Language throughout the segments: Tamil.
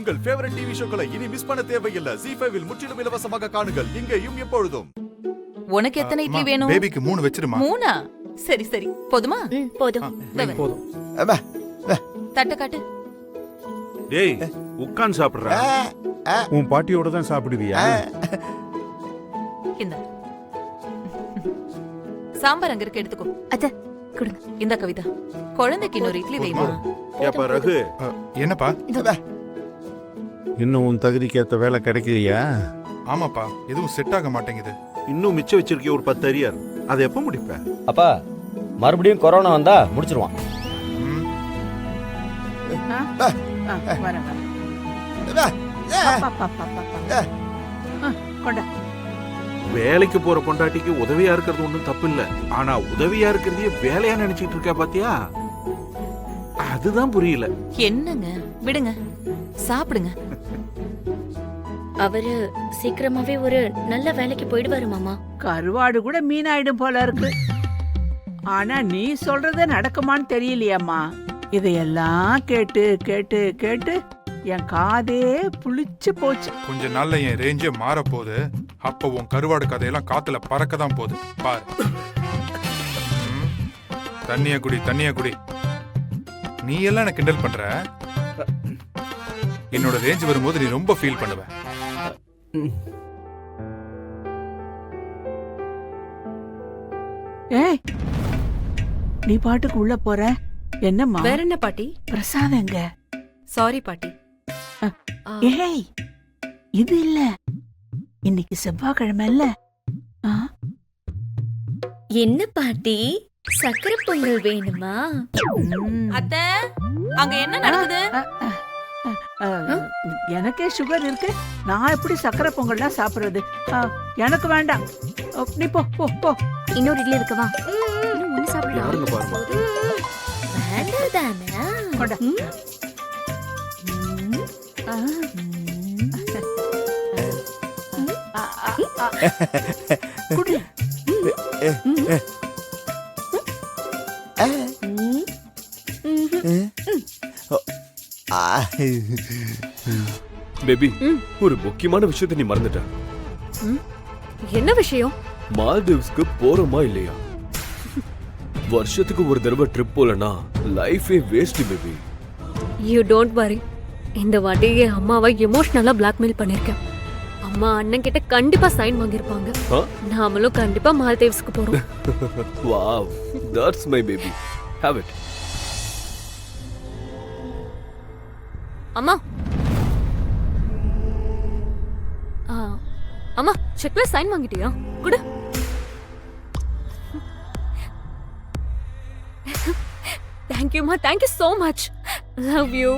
உங்கள் ஃபேவரட் டிவி ஷோக்களை இனி மிஸ் பண்ண தேவையில்லை. ZEE5 இல் முற்றிலும் இலவசமாக காணுங்கள். இங்கேயும் எப்பொழுதும். உனக்கு எத்தனை இட்லி வேணும்? பேபிக்கு 3 வெச்சிருமா. 3? சரி சரி, போதுமா? போதும். போதும். தட்ட காட்டு. டேய் உட்கார்ந்து சாப்பிடுறா. உன் பாட்டியோட தான் சாப்பிடுவியா? இந்த சாம்பார் அங்க இருக்கு, எடுத்துக்கோ. அத கொடுங்க. இந்த கவிதா, குழந்தைக்கு இன்னொரு இட்லி வைமா. ஏப்பா ரகு, என்னப்பா? இன்னும் உன் தகுதிக்கு ஏத்த வேலை கிடைக்கலையா? ஆமாப்பா, எதுவும் செட் ஆக மாட்டேங்குது. இன்னும் மிச்சம் வச்சிருக்கே ஒரு 10 அரியார். அதை எப்ப முடிப்ப? அப்பா மறுபடியும் கொரோனா வந்தா முடிச்சிருவான். வேலைக்கு போற பொண்டாட்டிக்கு உதவியா இருக்கிறது ஒண்ணும் தப்பு இல்ல. ஆனா உதவியா இருக்கிறதே வேலையா நினைச்சிட்டு இருக்க பாத்தியா? அதுதான் புரியல. என்னங்க, விடுங்க, சாப்பிடுங்க. அவரு சீக்கிரமாவே ஒரு நல்ல வேலைக்கு போயிடுவாரு மாமா. கருவாடு கூட மீனாயிடும் போல இருக்கு. ஆனா நீ சொல்றது நடக்குமான்னு தெரியலையம்மா. இதையெல்லாம் கேட்டு கேட்டு கேட்டு என் காதே புளிச்சு போச்சு. கொஞ்ச நாள்ல என் ரேஞ்சே மாற போகுது. அப்ப உன் கருவாடு கதையெல்லாம் காத்துல பறக்க தான் போகுது பாரு. தண்ணிய குடி, தண்ணிய குடி. நீ எல்லாம் எனக்கு கிண்டல் பண்ற. என்னோட ரேஞ்ச் வரும்போது நீ ரொம்ப ஃபீல் பண்ணுவ. ஏய், நீ பாட்டுக்கு உள்ள போற. என்னம்மா? வேற என்ன பாட்டி? பிரசாதம் எங்க? சாரி பாட்டி. ஏய், இது இல்ல. இன்னைக்கு செவ்வாய்க்கிழமை இல்ல. என்ன பாட்டி, சக்கரை பொங்கல் வேணுமா? அத்த, அங்க என்ன நடக்குது? எனக்கே சுகர் இருக்கு. நான் எப்படி சக்கரை பொங்கல்லாம் சாப்பிடுறது? எனக்கு வேண்டாம். நீ போ போ போ. இன்னொரு இட்லி இருக்கவா? இன்னும் ஒண்ணு சாப்பிடலாம். யாருங்க பாருமா. வேண்டாதானே? கொண்டா. குடி. பேபி, ஒரு முக்கியமான விஷயத்தை நீ மறந்துட்ட. என்ன விஷயம்? மால்தீவ்ஸ்க்கு போறோமா இல்லையா? வருஷத்துக்கு ஒரு தடவை ட்ரிப் போலனா லைஃபே waste baby. You don't worry. இந்த வாட்டி என் அம்மாவை எமோஷனலா பிளாக்மெயில் பண்ணிருக்கேன். அம்மா அண்ணன் கிட்ட கண்டிப்பா சைன் வாங்கிருப்பாங்க. நாமளும் கண்டிப்பா மால்தீவ்ஸ்க்கு போறோம். Wow, that's my baby. Have it. அம்மா, அம்மா செக்ல சைன் வாங்கிட்டியா? குடு. Thank you ma, thank you so much. Love you.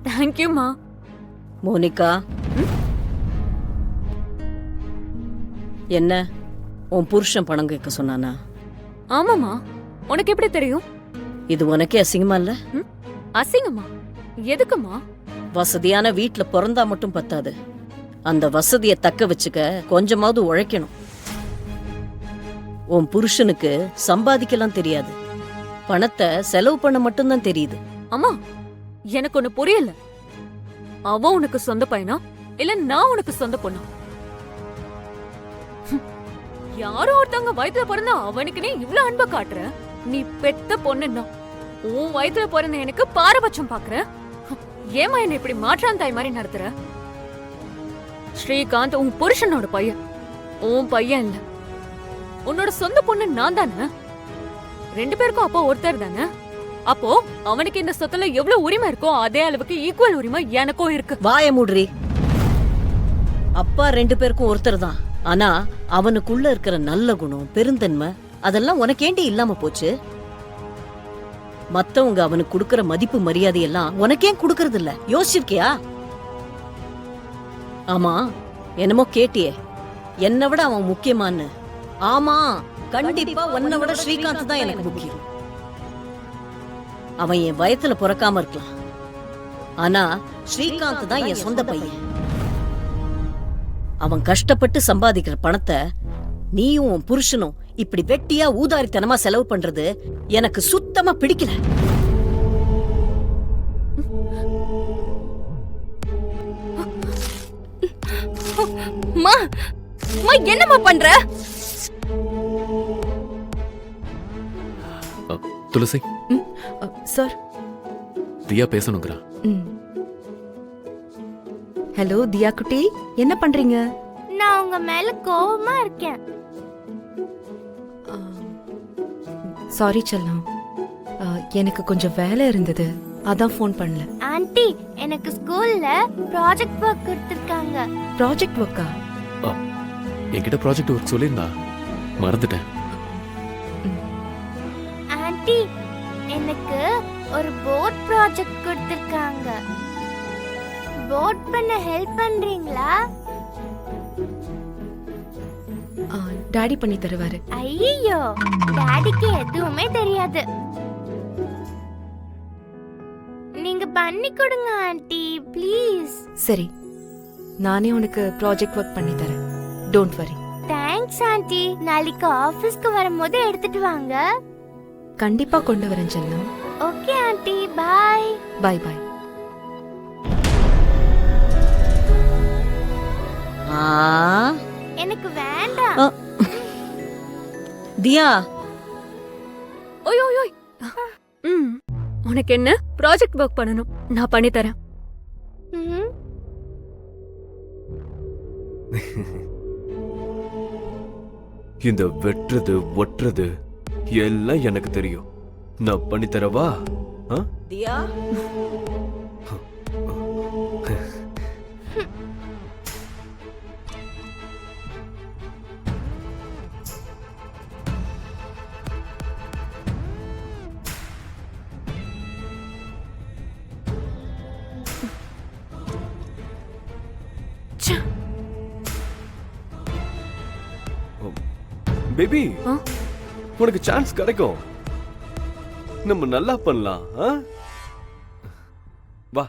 Thank you ma. Monika, என்ன உன் புருஷன் பணம் கேட்க சொன்னானா? ஆமாமா, உனக்கு எப்படி தெரியும்? இது உனக்கே அசிங்கமா இல்ல? அசிங்கமா? எதுக்குமா? வசதியான வீட்ல பிறந்தா மட்டும் பத்தாது, அந்த வசதியை தக்க வச்சுக்க கொஞ்சமாவது உழைக்கணும். உன் புருஷனுக்கு சம்பாதிக்கலாம் தெரியாது, பணத்தை செலவு பண்ண மட்டும்தான் தெரியுது. அம்மா, எனக்கு ஒண்ணு புரியல. அவன் உனக்கு சொந்த பையனா இல்ல நான் உனக்கு சொந்த பொண்ணா? யாரோ ஒருத்தவங்க வயித்துல பிறந்த அவனுக்கு நீ இவ்ளோ அன்பை காட்டுற. நீ பெத்த பொண்ணுன்னா உன் வயித்துல பிறந்த எனக்கு பாரபட்சம் பாக்குற. ஏமா என்ன இப்படி மாற்றான் தாய் மாதிரி நடத்துற? ஸ்ரீகாந்த் உன் புருஷனோட பையன், உன் பையன் இல்ல. உன்னோட சொந்த பொண்ணு நான் தானே. 2 பேருக்கும் அப்பா ஒருத்தர் தானே. அப்போ அவனுக்கு இந்த சொத்துல எவ்வளவு உரிமை இருக்கோ அதே அளவுக்கு ஈக்குவல் உரிமை எனக்கும் இருக்கு. வாய மூடுறி. அப்பா 2 பேருக்கும் ஒருத்தர் தான். ஆனா அவனுக்குள்ள இருக்கிற நல்ல குணம், பெருந்தன்மை அதெல்லாம் உனக்கேண்டி இல்லாம போச்சு? மத்தவங்க அவனுக்கு கொடுக்கற மதிப்பு மரியாதை எல்லாம் உனக்கேன் கொடுக்கறது இல்ல? யோசிச்சிருக்கியா? ஆமா, என்னமோ கேட்டியே, என்னை விட அவன் முக்கியமான்னு. ஆமா, கண்டிப்பா உன்னை விட ஸ்ரீகாந்த் தான் எனக்கு முக்கியம். அவன் என் வயத்துல பிறக்காம இருக்கலாம், ஆனா ஸ்ரீகாந்த் தான் என் சொந்த பையன். அவன் கஷ்டப்பட்டு சம்பாதிக்கிற பணத்தை நீயும் உன் புருஷனும் இப்படி வெட்டியா ஊதாரித்தனமா செலவு பண்றது எனக்கு சுத்தமா பிடிக்கல. என்னம்மா பண்ற? துளசி சார். தியா பேசணுங்கிறா. ஹலோ தியா குட்டி, என்ன பண்றீங்க? நான் உங்க மேல கோவமா இருக்கேன். சாரி செல்லம், எனக்கு கொஞ்சம் வேலை இருந்தது, அதான் ஃபோன் பண்ணல. ஆன்ட்டி, எனக்கு ஸ்கூல்ல ப்ராஜெக்ட் ஒர்க் கொடுத்திருக்காங்க. ப்ராஜெக்ட் ஒர்க்கா? என்கிட்ட ப்ராஜெக்ட் ஒர்க் சொல்லிருந்தா மறந்துட்டேன். ஆன்ட்டி, எனக்கு ஒரு போட் ப்ராஜெக்ட் கொடுத்திருக்காங்க. போட் பண்ண ஹெல்ப் பண்றீங்களா? டாடி பண்ணி தருவாரு. ஐயோ, டாடிக்கு எதுவுமே தெரியாது. நீங்க பண்ணி கொடுங்க ஆன்ட்டி, ப்ளீஸ். சரி, நானே உனக்கு ப்ராஜெக்ட் ஒர்க் பண்ணி தரேன். Don't worry. Thanks aunty. நாளைக்கு ஆபீஸ்க்கு வரும்போது எடுத்துட்டு வாங்க. கண்டிப்பா கொண்டு வரேன் செல்லம். Okay aunty, bye. Bye bye. எனக்கு வேண்டாம். தியா, ஓய் ஓய் ஓய். உனக்கு என்ன ப்ராஜெக்ட் ஒர்க் பண்ணணும், நான் பண்ணி தரேன். இந்த வெட்டுறது ஒட்டுறது எல்லாம் எனக்கு தெரியும். நான் பண்ணி தரவா? தியா, பேபி, உனக்கு சான்ஸ் கிடைக்கும். நம்ம நல்லா பண்ணலாம். வா.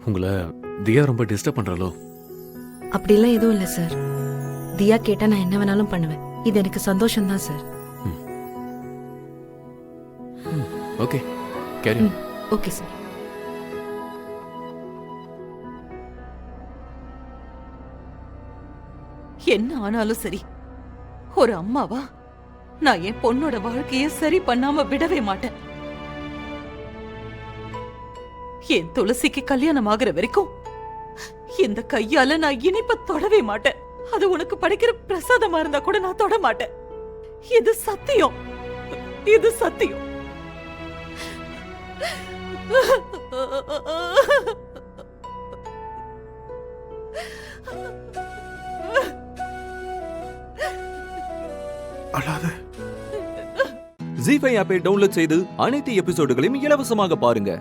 உங்களை தியா ரொம்ப டிஸ்டர்ப் பண்றாளோ? அப்படிலாம் எதுவும் இல்ல சார். தியா கேட்டா நான் என்ன வேணாலும் பண்ணுவேன். இது எனக்கு சந்தோஷம் தான் sir. Okay, carry. Okay sir. என்ன ஆனாலும் சரி, ஒரு அம்மாவா நான் என் பொண்ணோட வாழ்க்கைய சரி பண்ணாம விடவே மாட்டேன். என் துளசிக்கு கல்யாணம் ஆகிற வரைக்கும் இந்த கையால நான் இனிப்ப தொடவே மாட்டேன். அது உனக்கு படைக்கிற பிரசாதமா இருந்தா கூட நான் தொட மாட்டேன். இது சத்தியம், இது சத்தியம். அழாத. ஜீ5 ஆப்பை டவுன்லோட் செய்து அனைத்து எபிசோடுகளையும் இலவசமாக பாருங்க.